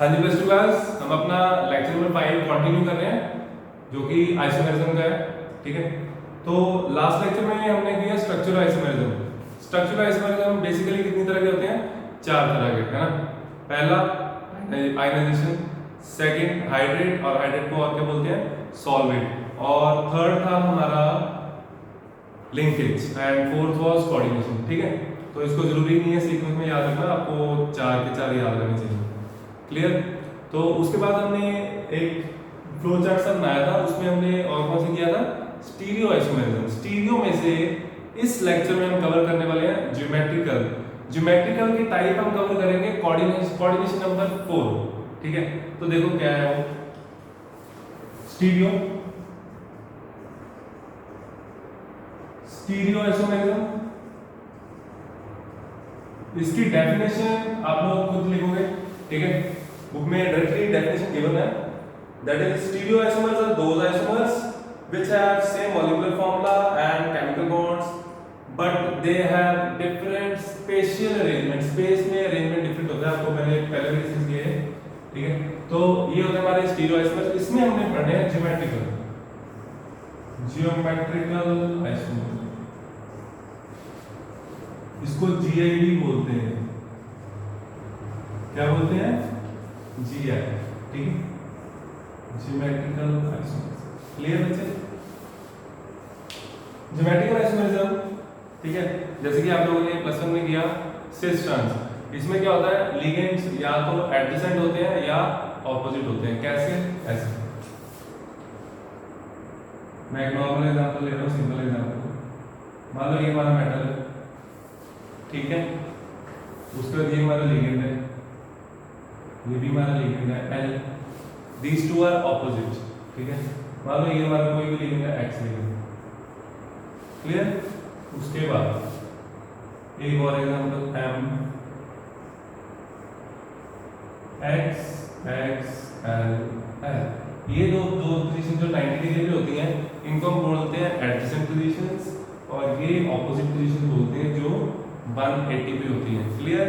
हाँ जी plus two class, हम अपना लेक्चर नंबर 5 कंटिन्यू कर रहे हैं जो कि आइसोमेरिज्म का है। ठीक है, तो लास्ट लेक्चर में हमने किया structural isomerism. Structural isomerism basically कितनी तरह के होते हैं? 4 तरह के, है ना। पहला आयनाइजेशन, सेकंड हाइड्रेट, और हाइड्रेट को और क्या बोलते हैं? सॉल्वेंट, और थर्ड था हमारा linkage, and fourth was coordination. ठीक है, तो इसको जरूरी नहीं है सीक्वेंस में याद रखना, आपको 4 के 4 याद रहने चाहिए। क्लियर? तो उसके बाद हमने एक फ्लो चार्ट सा बनाया था, उसमें हमने और कौन सा किया था? Stereo isomerism. स्टीरियो में से इस लेक्चर में हम कवर करने वाले हैं ज्योमेट्रिकल। ज्योमेट्रिकल के टाइप हम कवर करेंगे कोऑर्डिनेशन नंबर 4। ठीक है, तो देखो क्या है वो स्टीरियो स्टीरियो आइसोमेरिज्म। इसकी डेफिनेशन आप लोग खुद लिखोगे। ठीक है, बुक में डायरेक्टली डेफिनेशन गिवन है, that is stereo isomers are those isomers which have same molecular formula and chemical bonds but they have different spatial arrangement। Space में अरेंजमेंट डिफरेंट होता है, आपको मैंने पहले भी डिस्कस किया है। ठीक है, तो ये होते हैं हमारे स्टीरियो आइसोमर्स। इसमें हमने पढ़े हैं ज्योमेट्रिकल आइसोमर्स, इसको जीआईडी बोलते हैं। क्या बोलते हैं? जीआई। ठीक है, ज्योमेट्रिकल आइसोमर्स। क्लियर बच्चे? ज्योमेट्रिकल आइसोमेरिज्म, ठीक है, जैसे कि आप लोगों ने प्लस 1 में किया सिस ट्रांस। इसमें क्या होता है? लिगेंड्स या तो एडजेसेंट होते हैं या ऑपोजिट होते हैं। कैसे? ऐसे। मैं एक नॉर्मल एग्जांपल ले रहा हूं, सिंपल एग्जांपल। मान लो ये हमारा मेटल है, ठीक है, उसके बाद ये हमारा लिगेंड है, ये भी हमारा लिगेंड है L। These two are opposite. ठीक है, मान लो ये हमारा कोई भी लिगेंड है X लिगेंड। क्लियर? उसके बाद एक और example M X X L L। ये दो पोजीशन जो 90 डिग्री पे होती हैं, इनको हम बोलते हैं एडजेसेंट पोजीशंस, और ये ऑपोजिट पोजीशन बोलते हैं जो 180 पे होती हैं। क्लियर?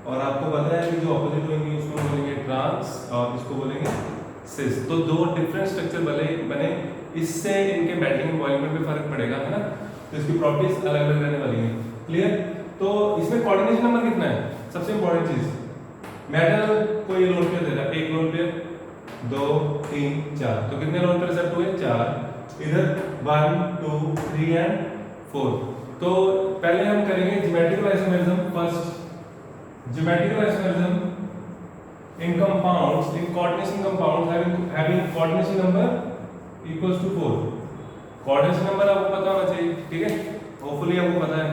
और आपको पता है कि जो ऑपोजिट होंगी उसको बोलेंगे ट्रांस और इसको बोलेंगे सिस। तो दो डिफरेंट स्ट्रक्चर बने, इससे इनके मेल्टिंग एनवायरनमेंट पे फर्क पड़ेगा, है ना। तो इसकी प्रॉपर्टीज अलग अलग रहने वाली हैं। क्लियर? तो इसमें कोऑर्डिनेशन नंबर कितना है? सबसे इंपॉर्टेंट चीज, मेटल को ये लोन पेयर दे रहा है, एक लोन पेयर, 2 3 4, तो कितने लोन पेयर सेट हुए? 4। इधर 1 2 3 एंड 4। तो पहले हम करेंगे geometrical isomerism first. Geometrical isomerism in compounds, in coordination compounds having coordination number equals to 4। coordination number आपको पता होना चाहिए। ठीक है, होपफुली आपको पता है,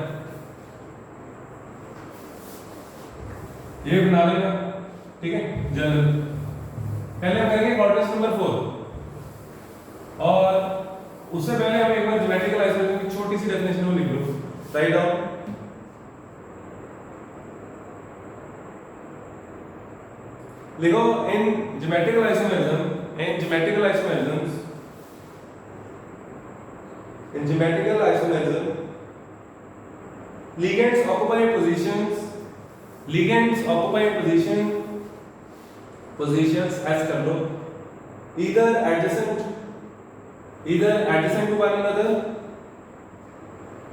ये बना लेना। ठीक है, जनरल पहले हम करेंगे coordination number 4, और उससे पहले हम एक बार ज्योमेट्रिकल आइसोमेरिज्म की छोटी सी डेफिनेशन को लिख लो। Right down. लिखो in geometrical isomerism, in geometrical isomerism ligands occupy positions as कर लो, either adjacent to one another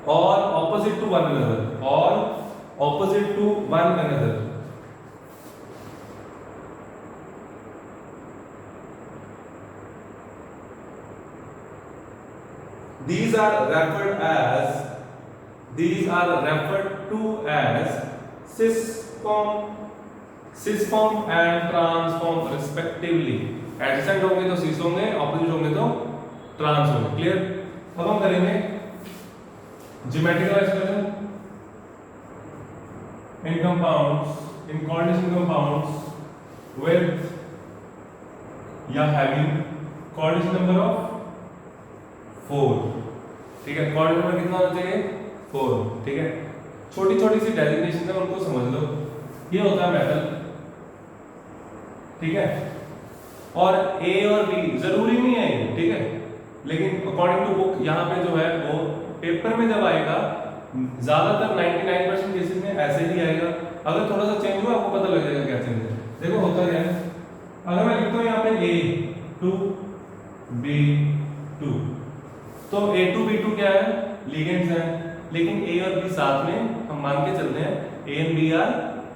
or opposite to one another, These are referred to as cis form and trans form respectively। Adjacent होंगे तो cis होंगे, opposite होंगे तो trans होंगे। Clear? अब हम करेंगे geometrical isomerism in coordination compounds with या having coordination number of 4। ठीक है, कोऑर्डिनेट नंबर कितना होना चाहिए? 4। ठीक है, छोटी छोटी सी डेजिग्नेशन है, उनको समझ लो। ये होता है मेटल, ठीक है, और A और B जरूरी नहीं है ये, ठीक है, लेकिन अकॉर्डिंग टू बुक यहाँ पे जो है वो पेपर में जब आएगा ज्यादातर 99% केसेस में ऐसे ही आएगा। अगर थोड़ा सा चेंज हुआ आपको पता लग जाएगा क्या चेंज है। देखो होता क्या है, टू बी टू। तो A2B2 क्या है, लिगेंड्स हैं, लेकिन A और B साथ में हम मान के चलते हैं A and B are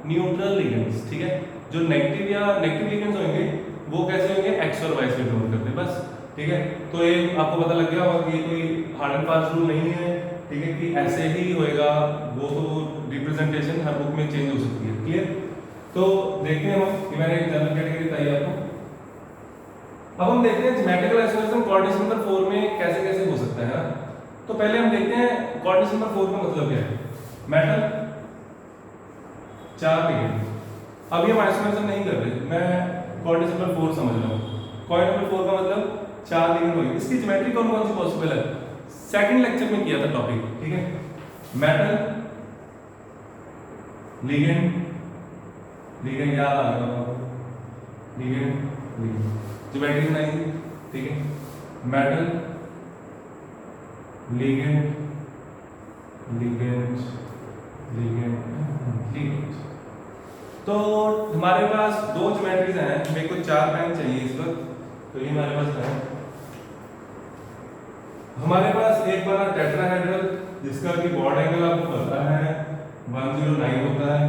neutral ligands, ठीक है। जो नेगेटिव या नेगेटिव लिगेंड्स होंगे वो कैसे होंगे, एक्स और वाई से डिनोट करते हैं, बस, ठीक है। तो ये आपको पता लग गया होगा कि ये कोई हार्ड एंड फास्ट रूल नहीं है, ठीक है, कि ऐसे ही होएगा, वो तो रिप्रेजेंटेशन हर बुक में चेंज हो सकती है, क्लियर। तो देखते हैं हम कि मैंने एक जनरल कैटेगरी बताई आपको। अब हम देखते हैं ज्योमेट्रिकल आइसोमेरिज्म कोऑर्डिनेशन नंबर 4 में कैसे कैसे हो सकता है ना। तो पहले हम देखते हैं कोऑर्डिनेशन नंबर 4 का मतलब क्या है। मेटल 4 लिगेंड, अभी हम आइसोमेरिज्म नहीं कर रहे, मैं कोऑर्डिनेशन नंबर 4 समझ रहा हूं। कोऑर्डिनेशन नंबर 4 का मतलब 4 लिगेंड होंगे। इसकी ज्योमेट्री कौन कौन सी पॉसिबल है, सेकंड लेक्चर में किया था टॉपिक, ठीक है। मेटल लिगेंड, लिगेंड याद आ गया, लिगेंड ज्योमेट्री नहीं, ठीक है। Metal ligand ligand ligand ligand. तो हमारे पास दो ज्योमेट्रीज हैं, मेरे को 4 पेन चाहिए इस वक्त, तो ये हमारे पास है। हमारे पास एक बना टेट्राहेड्रल जिसका कि बॉर्ड एंगल आपको पता है 109 होता है,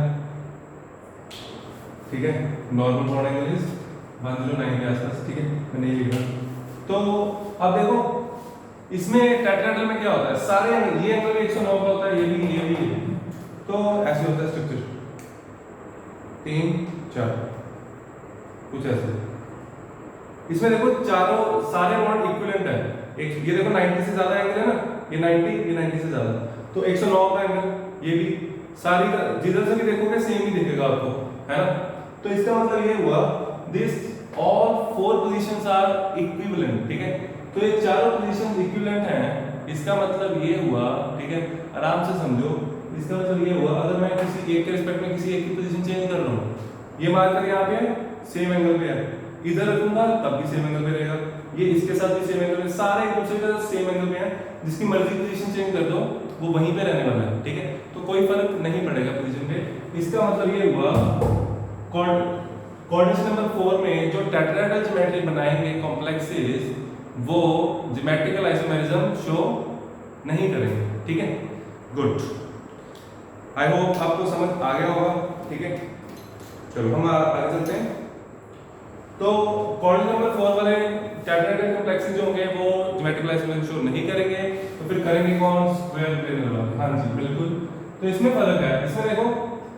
ठीक है, नॉर्मल बॉर्ड एंगल इज 109 के आसपास, ठीक है, मैंने ये लिखा। तो अब देखो इसमें टेट्राहेड्रल में क्या होता है, सारे एंगल, ये एंगल भी 109 का होता है, ये भी, तो ऐसे होता है स्ट्रक्चर 3 4 कुछ ऐसे। इसमें देखो चारों सारे बॉन्ड इक्विवेलेंट है, एक ये देखो 90 से ज्यादा एंगल है ना, ये 90 से ज्यादा, तो 109 का एंगल, ये भी सारी जिधर से भी देखोगे सेम ही दिखेगा आपको, है ना। तो इसका मतलब ये हुआ this all 4 positions are equivalent, ठीक है। तो ये चारों पोजीशंस इक्विवेलेंट हैं, इसका मतलब ये हुआ, ठीक है, आराम से समझो, इसका मतलब ये हुआ अगर मैं किसी एक के रिस्पेक्ट में किसी एक की पोजीशन चेंज कर रहा हूँ, ये मार्कर यहाँ पे सेम एंगल पे है, इधर रखूंगा तब भी सेम एंगल पे रहेगा, ये इसके साथ भी सेम एंगल पे, सारे एक दूसरे के साथ सेम एंगल पे हैं, जिसकी मर्जी पोजीशन चेंज कर दो वो वहीं पे रहने वाला है, ठीक है। तो कोई फर्क नहीं पड़ेगा पोजीशन पे। इसका मतलब ये हुआ कोऑर्डिनेशन नंबर 4 में जो टेट्राहेड्रल ज्योमेट्री बनाएंगे कॉम्प्लेक्सेस, वो ज्योमेट्रिकल आइसोमेरिज्म शो नहीं करेंगे, ठीक है। गुड, आई होप आपको समझ आ गया होगा, ठीक है। चलो हम आगे चलते हैं। तो कोऑर्डिनेशन नंबर 4 वाले टेट्राहेड्रल कॉम्प्लेक्सेस जो होंगे वो ज्योमेट्रिकल आइसोमेरिज्म शो नहीं करेंगे, तो फिर करेंगे कौन, स्क्वायर प्लेनर वाले। हाँ जी बिल्कुल, तो इसमें फर्क है। इसमें देखो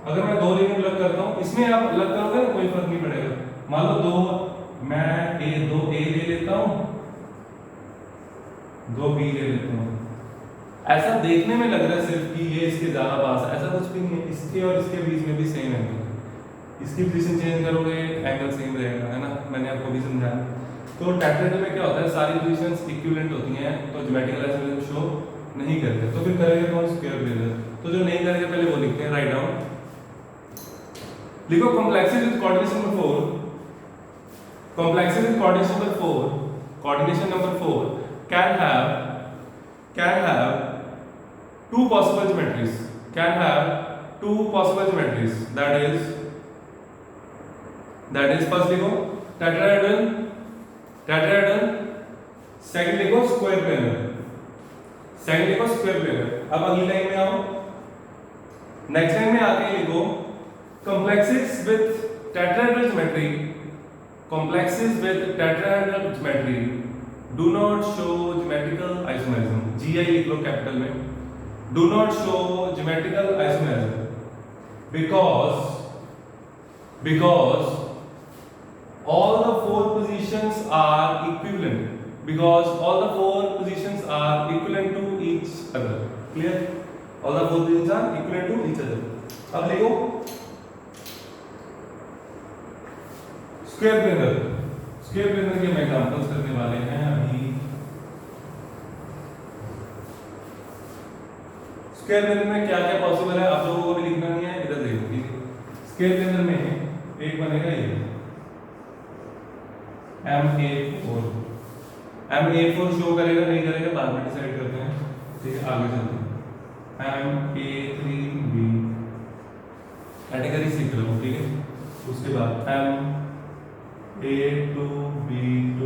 अगर मैं 2 लिगेंड अलग करता हूं, इसमें आप अलग करोगे ना कोई फर्क नहीं पड़ेगा। मान लो 2 मैं दो ए ले लेता हूं, 2 बी ले लेता हूं, ऐसा देखने में लग रहा है सिर्फ कि ये इसके ज्यादा पास है, ऐसा कुछ भी नहीं है। इसके और इसके बीच में भी सेम एंगल है, इसकी पोजीशन चेंज करोगे एंगल सेम रहेगा, है ना, मैंने आपको भी समझाया। तो टेट्राहेड्रल में क्या होता है, सारी पोजीशंस इक्विवेलेंट होती हैं, तो ज्योमेट्रिकल आइसोमेरिज्म शो नहीं करते, तो फिर करेंगे कौन, स्क्वायर प्लेनर। तो जो नहीं करेंगे पहले वो लिखते हैं, राइट डाउन, लिखो complexes with coordination number 4, complexes with coordination number 4, coordination number 4 can have two possible geometries, that is first लिखो टेट्राहेड्रल, सेकंड लिखो स्क्वायर प्लेनर, अब अगली लाइन में आओ, नेक्स्ट लाइन में आके लिखो complexes with tetrahedral geometry do not show geometrical isomerism, GI लिख लो कैपिटल में, do not show geometrical isomerism because all the 4 positions are equivalent, to each other, clear, all the 4 positions are equivalent to each other। अब लिखो square planar के हम examples करने वाले हैं अभी। स्क्वायर प्लेनर में क्या क्या पॉसिबल है आप लोगों को भी लिखना नहीं है, इधर देखो, ठीक है। स्क्वायर प्लेनर में एक बनेगा ये MA4 शो करेगा नहीं करेगा बाद में डिसाइड करते हैं, ठीक है। आगे चलते हैं, MA3B कैटेगरी सीख लो, ठीक है। उसके बाद A2B2,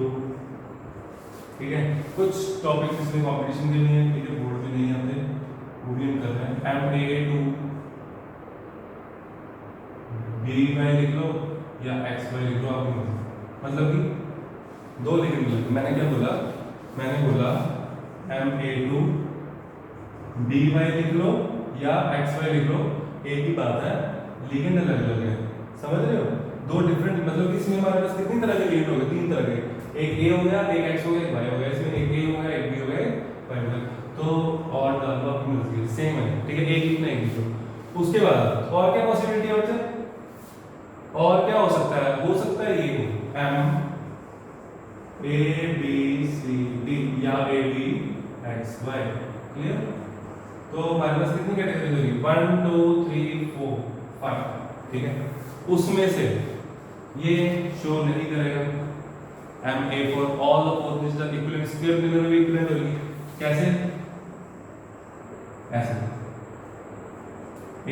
ठीक है। कुछ टॉपिक्स इसमें कॉम्पिटिशन के लिए हैं, ठीक है, बोर्ड में नहीं आते, वो भी हम कर रहे हैं। MA2BY लिख लो या XY लिख लो, आपको मतलब कि दो लिख लो। मैंने क्या बोला, मैंने बोला MA2BY लिख लो या XY लिख लो, एक ही बात है, लिगेंड अलग अलग है, समझ रहे हो? दो डिफरेंट, मतलब कि इसमें हमारे पास कितनी तरह के लिगेंड हो गए, तीन तरह के, एक A हो गया, एक X हो गया, एक Y हो गया। इसमें एक A हो गया, एक B हो गया, एक Y हो गया। तो और डाल दो अपनी मर्जी, सेम है, ठीक है, एक लिखना एक लिखो। उसके बाद और क्या पॉसिबिलिटी है बच्चे, और क्या हो सकता है? हो सकता है ये M ABCD या ABXY, क्लियर? तो हमारे पास कितनी कैटेगरी होगी, 1 2 3 4 5, ठीक है। उसमें से ये शो नहीं करेगा MA for all the four which are equivalent, square planar में इक्विवेलेंट होगी, कैसे? ऐसे A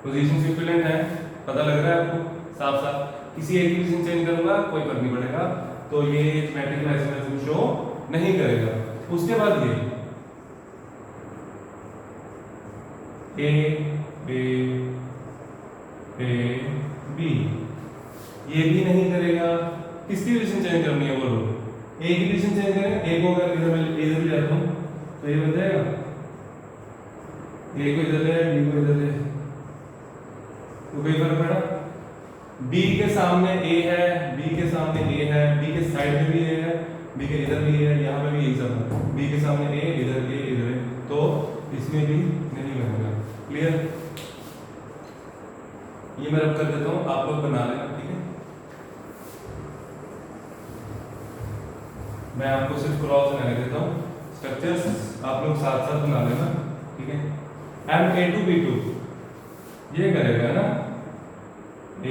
पोजीशन इक्विवेलेंट है, पता लग रहा है आपको साफ साफ। किसी एक पोजीशन चेंज करूंगा कोई फर्क नहीं पड़ेगा, तो ये ज्योमेट्रिक आइसोमेरिज्म शो नहीं करेगा। उसके बाद ये A B, ये भी नहीं करेगा। किसकी पोजीशन चेंज करनी है बोलो? ए की पोजीशन चेंज करें, ए को अगर इधर मैं इधर ले जाता हूं तो ये बन जाएगा, ए को इधर ले, बी को इधर ले, तो कोई फर्क पड़ा? बी के सामने ए है, बी के सामने ए है, बी के साइड में भी ए है, बी के इधर भी ए है, यहाँ पे भी यही सब है, बी के सामने ए, इधर ए, इधर है, तो इसमें भी नहीं बनेगा, क्लियर? ये मैं रब कर देता हूँ, आप लोग बना लेना, ठीक है। मैं आपको सिर्फ क्रॉस बना देता हूँ, स्ट्रक्चर्स आप लोग साथ साथ बना लेना, ठीक है। MA2B2 ये करेगा ना, A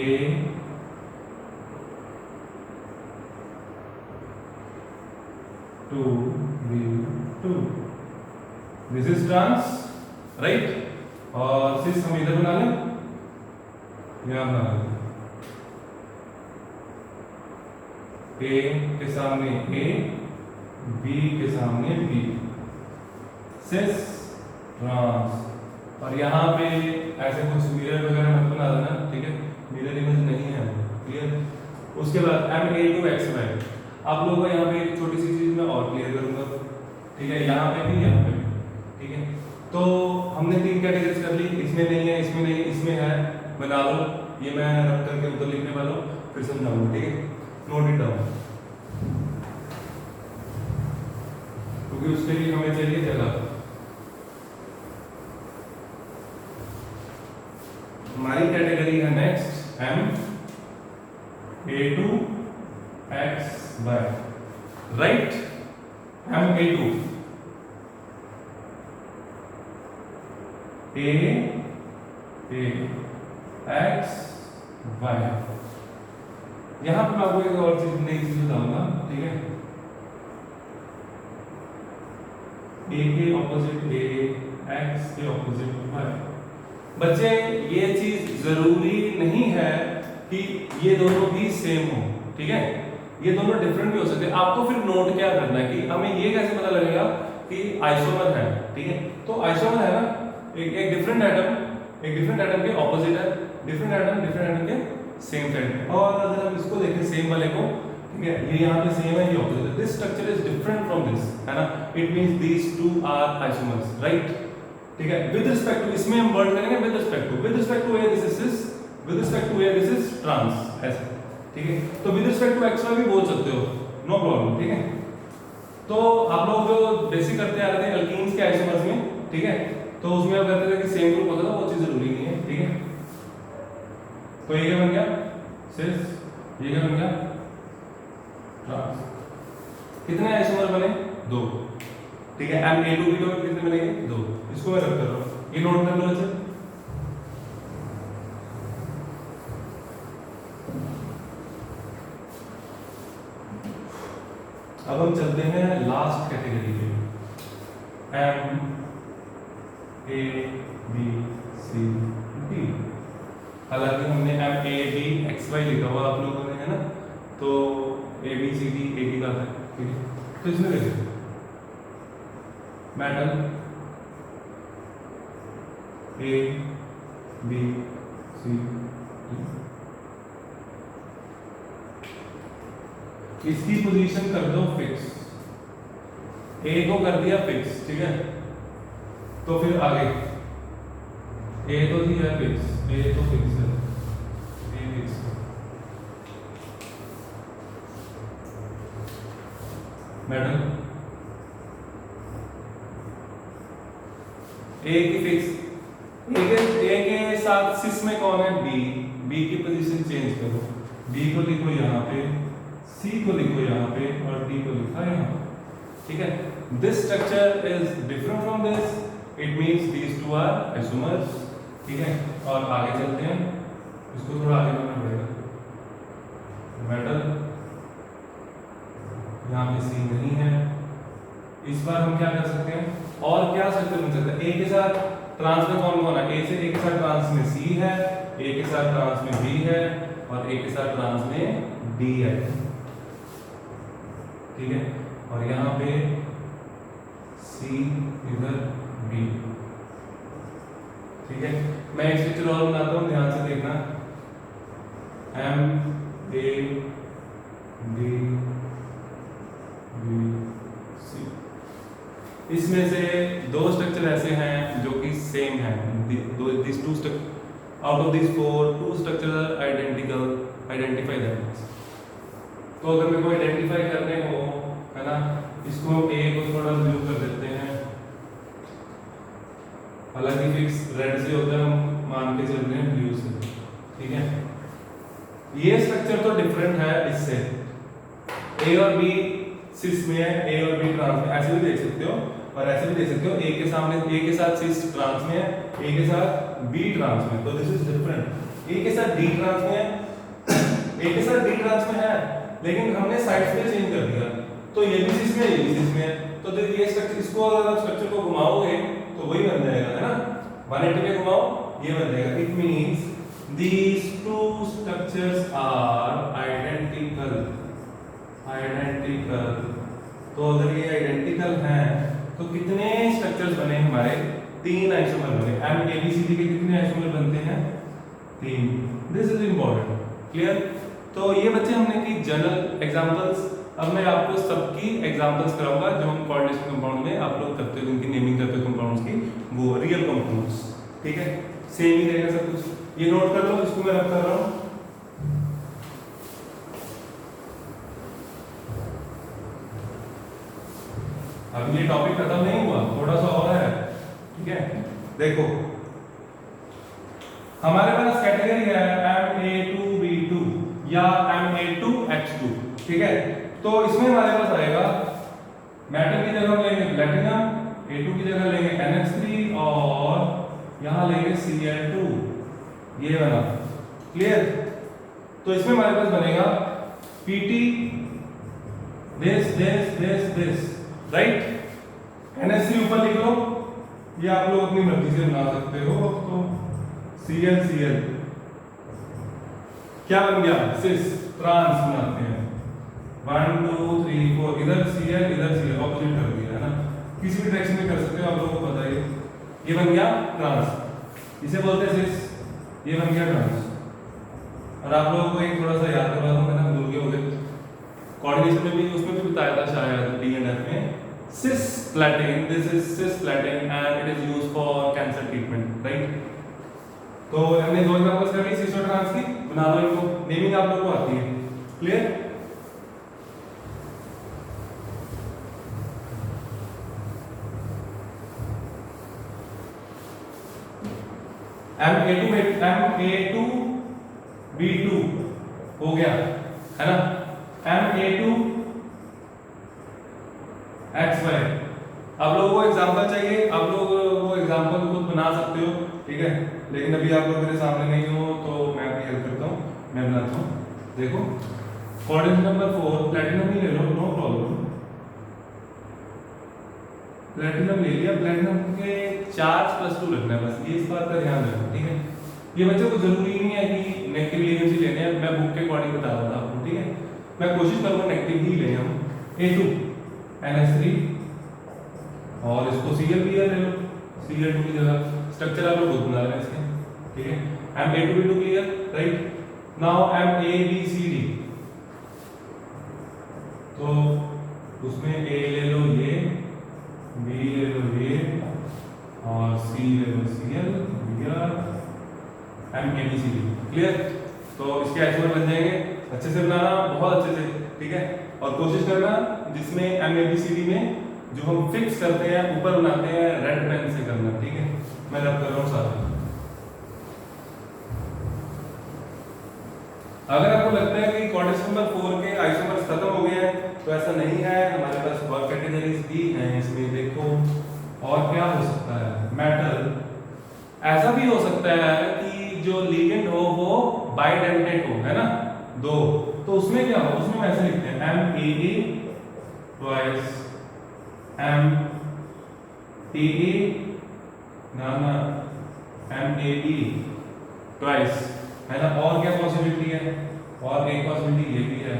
to B2, this is trans, right? और सिस हम इधर बना लें, यहां बना लें, A के सामने A, B के सामने B, सिस ट्रांस। और यहाँ पे ऐसे कुछ मिरर वगैरह मत बना देना, ठीक है, मिरर इमेज नहीं है, क्लियर? उसके बाद MA2XY, आप लोगों को यहाँ पे एक छोटी सी चीज मैं और क्लियर करूंगा, ठीक है, यहाँ पे भी, यहाँ पे भी, ठीक है। तो हमने तीन कैटेगरीज कर ली, इसमें नहीं है, इसमें नहीं, इसमें है, बना लो। ये मैं रख करके उधर लिखने वाला हूँ, फिर समझाऊंगा, ठीक है, नोट इट डाउन, क्योंकि उसके लिए हमें चाहिए जगह। हमारी कैटेगरी है next MA2XY, right? MA2 AXY। यहां पे मैं आपको एक और चीज, नई चीज बताऊंगा, ठीक है। A के ऑपोजिट A, X के ऑपोजिट Y। बच्चे ये चीज जरूरी नहीं है कि ये दोनों भी सेम हो, ठीक है, ये दोनों डिफरेंट भी हो सकते हैं। आपको फिर नोट क्या करना है कि हमें ये कैसे पता लगेगा कि आइसोमर है, ठीक है। तो आइसोमर है ना, एक डिफरेंट एटम के ऑपोजिट है, डिफरेंट एटम के सेम साइड में। और अगर हम इसको देखें सेम वाले को, ठीक है, ये यहाँ पे सेम है, ये ऑपोजिट है, this structure is different from this, है ना, it means these two are isomers, right? ठीक है, विद रिस्पेक्ट टू, इसमें हम वर्ड करेंगे with respect to A this is cis, with respect to A this is trans, ऐसे, ठीक है। तो विद रिस्पेक्ट टू XY भी बोल सकते हो, नो प्रॉब्लम, ठीक है। तो आप लोग जो बेसिक करते आ रहे थे अल्कीन्स के आइसोमर्स में, ठीक है, तो उसमें आप कहते थे कि सेम ग्रुप होता था, वो चीज जरूरी नहीं है, ठीक है। तो ये क्या बन गया, सिस, ये क्या बन गया, ट्रांस। कितने आइसोमर बने? 2, ठीक है। MA2B2 कितने बनेंगे? 2। इसको मैं रख कर रहा हूं, ये नोट कर लो बच्चे। अब हम चलते हैं लास्ट कैटेगरी पे, MABCD। हालांकि हमने M A B X Y लिखा हुआ आप लोगों ने, है ना, तो A B C D A B का है, ठीक है। तो इसमें देखिए metal A B C D, इसकी पोजीशन कर दो फिक्स, ए को कर दिया फिक्स, ठीक है। तो फिर आगे ए तो थी है फिक्स, ए तो फिक्स है, ए फिक्स है। मेटल ए की फिक्स, ए के साथ सिस में कौन है, बी, बी की पोजीशन चेंज करो, बी को लिखो यहाँ पे, सी को लिखो यहाँ पे और डी को लिखा यहाँ पे, ठीक है। This structure is different from this, it means these two are isomers, ठीक है। और आगे चलते हैं, इसको थोड़ा आगे बढ़ना पड़ेगा। मेटल यहाँ पे सी नहीं है, इस बार हम क्या कर सकते हैं, और क्या स्ट्रक्चर बन सकता है, ए के साथ ट्रांस में कौन कौन है, ए से ए के साथ ट्रांस में सी है, ए के साथ ट्रांस में बी है और ए के साथ ट्रांस में डी है, ठीक है। और यहाँ पे सी इधर बी, ठीक है। मैं एक स्ट्रक्चर और बनाता हूँ, ध्यान से देखना, M A D B C, इसमें से दो स्ट्रक्चर ऐसे हैं जो कि सेम हैं, this two structure out of this four, two structure are identical, identify that. तो अगर मेरे को आइडेंटिफाई करने हो, है ना, इसको हम ए को थोड़ा ब्लू कर देते हैं, हालांकि फिक्स रेड से होता है, हम मान के चल रहे हैं ब्लू से, ठीक है। ये स्ट्रक्चर तो डिफरेंट है इससे, ए और बी सिस में है, ए और बी ट्रांस में, ऐसे भी देख सकते हो और ऐसे भी देख सकते हो, ए के सामने ए के साथ सिस ट्रांस में है, ए के साथ बी ट्रांस में, तो दिस इज डिफरेंट। ए के साथ डी ट्रांस में है, ए के साथ डी ट्रांस में है, लेकिन हमने साइड्स पे चेंज कर दिया, तो ये भी सिस में है, ये भी सिस में है, तो ये स्ट्रक्चर, इसको अगर आप स्ट्रक्चर को घुमाओगे तो वही बन जाएगा, है ना, 180 पे घुमाओ ये बन जाएगा। It means these two structures are identical, identical। तो अगर ये आइडेंटिकल हैं तो कितने स्ट्रक्चर्स बने हमारे, तीन आइसोमर बने। M A B C D के कितने आइसोमर बनते हैं, तीन। This is important, clear. तो ये बच्चे हमने की जनरल एग्जांपल्स, अब मैं आपको सबकी एग्जांपल्स कराऊंगा जो हम कोऑर्डिनेशन कंपाउंड में आप लोग करते हो, उनकी नेमिंग करते हो कंपाउंड्स की, वो रियल कंपाउंड्स, ठीक है। सेम ही रहेगा सब कुछ, ये नोट कर लो, इसको मैं रब कर रहा हूं। अब ये टॉपिक खत्म नहीं हुआ, थोड़ा सा और है, ठीक है। देखो हमारे पास कैटेगरी है Ma2B2 या Ma2H2, ठीक है। तो इसमें हमारे पास आएगा मेटल की जगह लेंगे प्लेटिनम, A2 की जगह लेंगे NH3 और यहां लेंगे Cl2, ये बना, क्लियर। तो इसमें हमारे पास बनेगा Pt दिस, राइट। NH3 ऊपर लिख लो, ये आप लोग अपनी मर्जी से बना सकते हो। तो Cl क्या बन गया, सिस ट्रांस बनाते हैं, 1 2 3 4, इधर Cl इधर Cl, ऑपोजिट कर दिया, है ना, किसी भी डायरेक्शन में कर सकते हो, आप लोगों को पता है। ये बन गया ट्रांस, इसे बोलते हैं सिस, ये बन गया ट्रांस। और आप लोगों को एक थोड़ा सा याद करवा दूं, मैंने भूल गए होंगे, कोऑर्डिनेशन में भी उसमें भी बताया था शायद डी एंड एफ में, cisplatin, this is cisplatin and it is used for cancer treatment, right। तो हमने दो एग्जांपल्स कर ली सिस और ट्रांस की, बना लो इनको, नेमिंग आप लोगों को आती है, क्लियर। Ma2B2 हो गया, है ना। Ma2XY, आप लोगों को एग्जांपल चाहिए, आप लोग वो एग्जांपल खुद बना सकते हो, ठीक है। लेकिन अभी आप लोग मेरे सामने नहीं हो तो मैं आपकी हेल्प करता हूँ, मैं बनाता हूँ। देखो कोऑर्डिनेट नंबर 4 प्लैटिनम ही ले लो, नो प्रॉब्लम। प्लैटिनम ले लिया, प्लैटिनम के चार्ज +2 रखना है बस, ये इस बात का ध्यान रखना, ठीक है। ये बच्चों को जरूरी नहीं है कि नेगेटिव लिगेंड्स ही लेने हैं, मैं बुक के अकॉर्डिंग बता रहा था आपको, ठीक है। मैं कोशिश करूंगा नेगेटिव ही ले हम। A2NH3 और इसको Cl ले लो, Cl2 की जगह स्ट्रक्चर आप लोग खुद बना रहे हैं इसके, ठीक है। M A2B2 clear, right. Now MABCD, तो उसमें A ले लो ये, B ले लो ये और C ले लो Cl, MABCD क्लियर। तो इसके आइसोमर बन जाएंगे, अच्छे से बनाना, बहुत अच्छे से, ठीक है। और कोशिश करना जिसमें MABCD में जो हम फिक्स करते हैं ऊपर बनाते हैं रेड पेन से करना, ठीक है। मैं रब कर रहा हूँ साथ। अगर आपको लगता है कि कॉर्डेक्स नंबर 4 के आइसोमर्स खत्म हो गए हैं तो ऐसा नहीं है, हमारे पास और कैटेगरीज भी हैं इसमें। देखो और क्या हो सकता है, मेटल, ऐसा भी हो सकता है कि जो लिगेंड हो वो बाइडेंटेट हो, है ना, दो, तो उसमें क्या हो, उसमें हम ऐसे लिखते हैं MAA ट्वाइस MAA ना MAB ट्वाइस, है ना। और क्या पॉसिबिलिटी है, और एक पॉसिबिलिटी ये भी है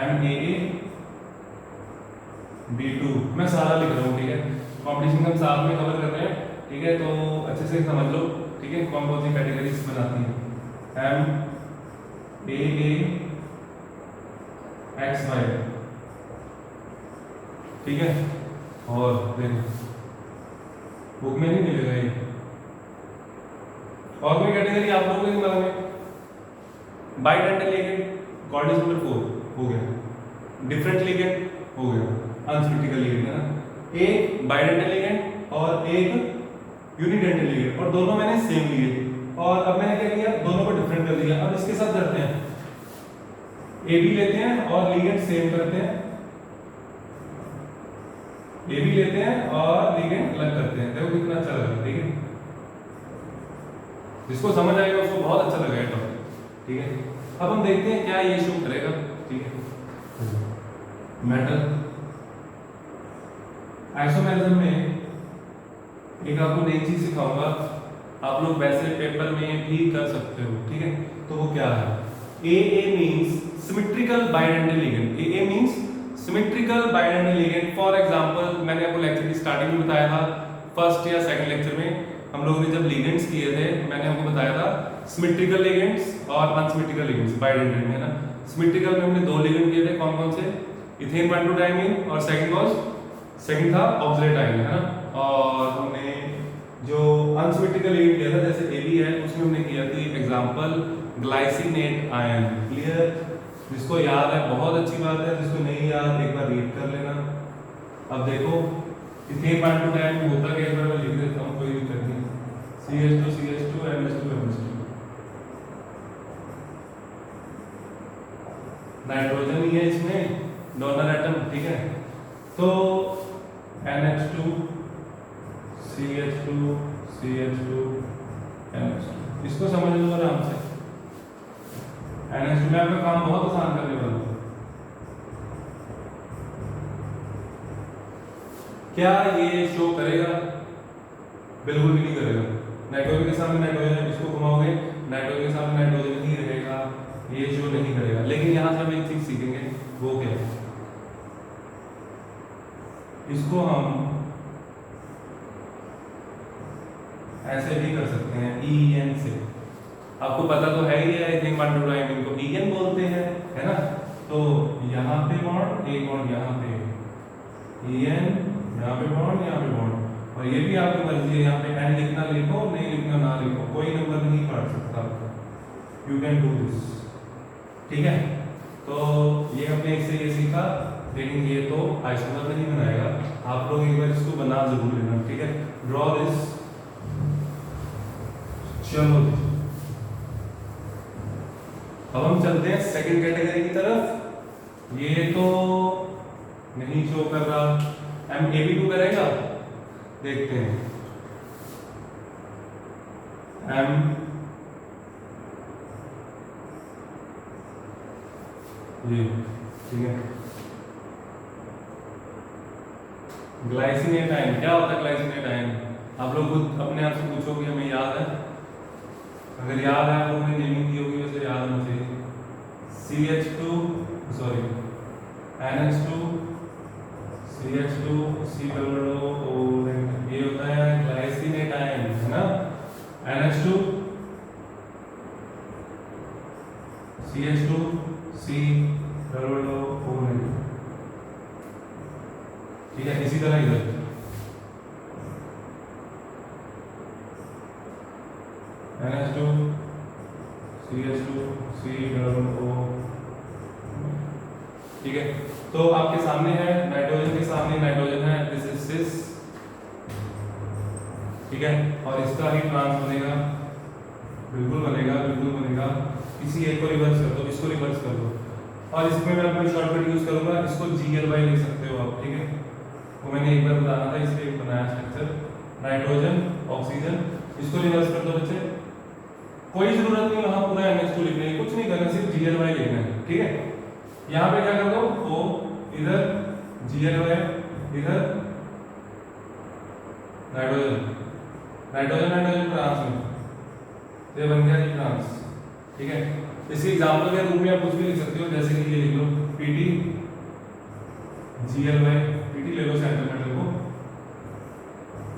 MAB2। मैं सारा लिख रहा हूँ, ठीक है। कॉम्पिटिशन हम साथ में कवर कर रहे हैं, ठीक है, तो अच्छे से समझ लो, ठीक है, कौन कौन सी कैटेगरीज बनाती है। MAAXY, ठीक है। और देखो बुक में नहीं मिलेगा ये। और कोई कैटेगरी आप लोगों के दिमाग में? बाइडेंटल लिगेंड, कॉर्डेक्स नंबर 4 हो गया, डिफरेंट लिगेंड हो गया, अनसिमेट्रिकल लिगेंड, है ना। एक बाइडेंटल लिगेंड और एक यूनिडेंटल लिगेंड, और दोनों मैंने सेम लिए, और अब मैंने क्या किया, दोनों को डिफरेंट कर दिया। अब इसके साथ करते हैं, AB लेते हैं और लिगेंड सेम करते हैं, AB लेते हैं और लिगेंड अलग करते हैं। देखो कितना अच्छा लगा, ठीक है। जिसको समझ आएगा उसको बहुत अच्छा लगेगा टॉपिक, ठीक है। अब हम देखते हैं क्या ये शो करेगा, ठीक है। मेटल आइसोमेरिज्म में एक आपको नई चीज सिखाऊंगा, आप लोग वैसे पेपर में भी कर सकते हो, ठीक है। तो वो क्या है, AA means symmetrical bidentate ligand, AA means symmetrical bidentate ligand. For example मैंने आपको लेक्चर की स्टार्टिंग में बताया था, फर्स्ट या सेकंड लेक्चर में हम लोगों ने जब लिगेंड्स किए थे, मैंने आपको बताया था सिमेट्रिकल लिगेंड्स और अनसिमेट्रिकल लिगेंड्स बाइडेंटल में, है ना। सिमेट्रिकल में हमने दो लिगेंड किए थे, कौन कौन से, इथेन 1,2-डाइमीन, और सेकंड था ऑक्सलेट आयन, है ना। और हमने जो अनसिमेट्रिकल लिगेंड किया था जैसे AB है, उसमें हमने किया थी एग्जांपल ग्लाइसिनेट आयन, क्लियर। जिसको याद है बहुत अच्छी बात है, जिसको नहीं याद एक बार रीड कर लेना। अब देखो इथेन 1,2-डाइमीन होता क्या, एक बार मैं लिख देता हूँ, कोई दिक्कत नहीं। CH2 CH2 NH2 NH2, nitrogen ही है इसमें, डोनर एटम, ठीक है। तो NH2 CH2 CH2 NH2, इसको समझ लो आराम से। NH2 में आपका काम बहुत आसान करने वाला हूं। क्या ये शो करेगा? बिल्कुल भी नहीं करेगा। नाइट्रोजन के सामने नाइट्रोजन, इसको घुमाओगे नाइट्रोजन के सामने नाइट्रोजन ही रहेगा, ये शो नहीं करेगा। लेकिन यहां से हम एक चीज सीखेंगे, वो क्या है, इसको हम ऐसे भी कर सकते हैं EN से। आपको पता तो है ही है, इथेन 1,2-डाइमीन को EN बोलते हैं, है ना। तो यहाँ पे बॉन्ड, एक बॉन्ड यहाँ पे EN, यहाँ पे बॉन्ड, यहाँ पे बॉन्ड, और ये भी आपकी मर्जी है, यहाँ पे N लिखना लिखो, नहीं लिखना ना लिखो, कोई नंबर नहीं काट सकता। यू कैन डू दिस, ठीक है। तो ये हमने इससे ये सीखा, लेकिन ये तो आइसोमर नहीं बनाएगा, आप लोग एक बार इसको बना जरूर लेना, ठीक है। ड्रॉ दिस, चलो अब हम चलते हैं सेकंड कैटेगरी की तरफ। ये तो नहीं शो कर रहा, MAB2 करेगा, देखते हैं। M ये, ठीक है। ग्लाइसिनेट आयन, क्या होता है ग्लाइसिनेट आयन? आप लोग खुद अपने आप से पूछो कि हमें याद है। अगर याद है आपको मैंने नेमिंग की होगी वैसे याद होना चाहिए। CH2 sorry NH2 CH2 C double O ये होता है ग्लाइसिनेटाइन है ना। NH2 CH2 C double O ठीक है। इसी तरह इधर NH2 CH2 C double O ठीक है। तो आपके सामने है नाइट्रोजन के सामने नाइट्रोजन है, दिस इज सिस ठीक है। और इसका ही ट्रांस बनेगा, बिल्कुल बनेगा। किसी एक को रिवर्स कर दो, इसको रिवर्स कर दो और इसमें मैं अपनी शॉर्टकट यूज करूंगा, इसको GL लिख सकते हो आप ठीक है। वो मैंने एक बार बताना था इसलिए एक बनाया स्ट्रक्चर, नाइट्रोजन ऑक्सीजन, इसको रिवर्स कर दो बच्चे। कोई जरूरत नहीं वहां पूरा NH2 लिखने की, कुछ नहीं करना, सिर्फ GL लिखना है ठीक है। यहाँ पे क्या कर दो O इधर GL इधर नाइट्रोजन ट्रांस में ये बन गया जी ट्रांस ठीक है। इसी एग्जांपल के रूप में आप कुछ भी लिख सकते हो, जैसे कि ये लिख लो PT GL PT ले लो सेंटर मेटल को,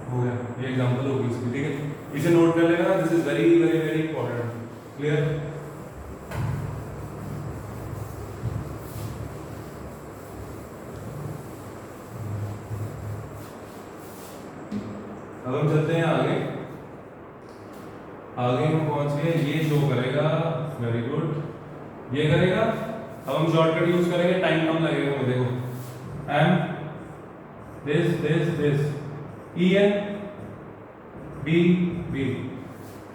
हो गया ये एग्जांपल होगी इसकी ठीक है। इसे नोट कर लेना, this is very very very important, clear. अब हम चलते हैं आगे हम पहुंच गए, ये शो करेगा, वेरी गुड ये करेगा। अब हम शॉर्टकट यूज करेंगे, टाइम कम लगेगा हमें, देखो M this EN B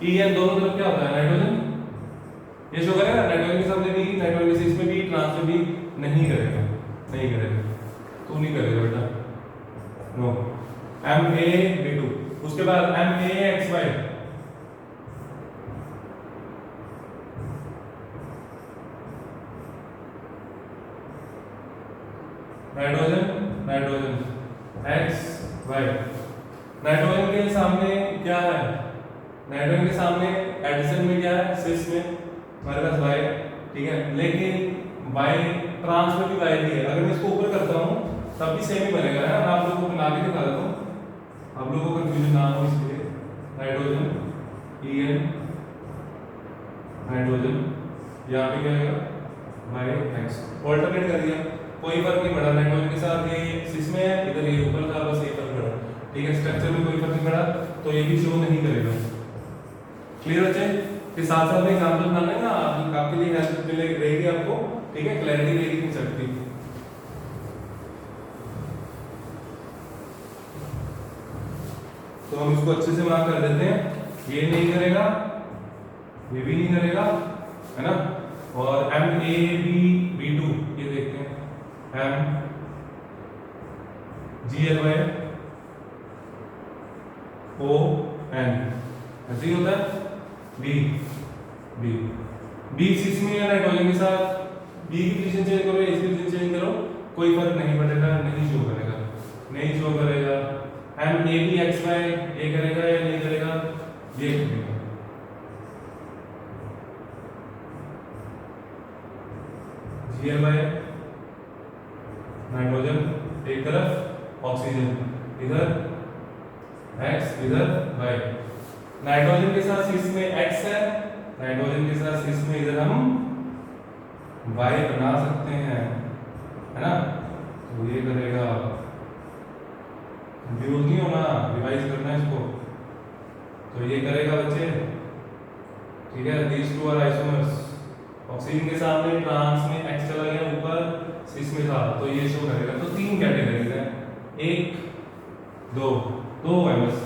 EN दोनों तरफ क्या होता है नाइट्रोजन, ये शो करेगा नाइट्रोजन के सामने B, नाइट्रोजन के इसमें B, ट्रांस में B नहीं करेगा तू नहीं करेगा बेटा, नो। MAB2 उसके बाद MAXY नाइट्रोजन XY नाइट्रोजन के सामने क्या है, नाइट्रोजन के सामने एडिशन में क्या है, सिस में हमारे पास Y ठीक है। लेकिन Y ट्रांस में भी Y ही है, अगर मैं इसको ऊपर करता हूँ तब भी सेम ही बनेगा है ना। आप लोगों को बना के दिखा देता हूँ, आप लोगों को कंफ्यूजन ना हो इसलिए। नाइट्रोजन EN नाइट्रोजन यहाँ पे क्या आएगा YX, ऑल्टरनेट कर दिया, कोई फर्क नहीं पड़ा। नाइट्रोजन के साथ ये सिस में है, इधर ये ऊपर था, बस ये फर्क पड़ा ठीक है। स्ट्रक्चर में कोई फर्क नहीं पड़ा, तो ये भी शो नहीं करेगा, क्लियर बच्चे। फिर साथ साथ में एग्जांपल बना लेना, आपके लिए हेल्प रहेगी आपको ठीक है, क्लैरिटी रहेगी कंसेप्ट की। तो हम इसको अच्छे से मार्क कर देते हैं, ये नहीं करेगा, ये भी नहीं करेगा है ना। और MAB2 ये देखते हैं, M GLY ON ऐसे ही होता है। B सिस में है नाइट्रोजन के साथ, B की पोजीशन चेंज करो, इसकी पोजीशन चेंज करो, कोई फर्क नहीं पड़ेगा, नहीं शो करेगा। MABXY ये करेगा या नहीं करेगा, ये करेगा। GLY नाइट्रोजन एक तरफ, ऑक्सीजन इधर, X इधर Y। नाइट्रोजन के साथ सिस में X है, नाइट्रोजन के साथ सिस में इधर हम Y बना सकते हैं है ना। तो ये करेगा, कंफ्यूज नहीं होना, रिवाइज करना है इसको। तो ये करेगा बच्चे ठीक है। These two are isomers, oxygen के सामने ट्रांस में X चला गया ऊपर, सिस में था, तो ये शो करेगा। तो तीन कैटेगरीज हैं, एक दो है बस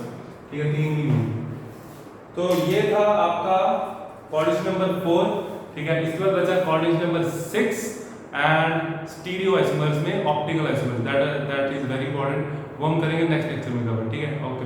ठीक है, तीन ही। तो ये था आपका कोऑर्डिनेशन नंबर 4 ठीक है। इसके बाद बचा coordination number 6 and stereoisomers में optical isomers, that is very important, वो हम करेंगे नेक्स्ट लेक्चर में कवर ठीक है। ओके।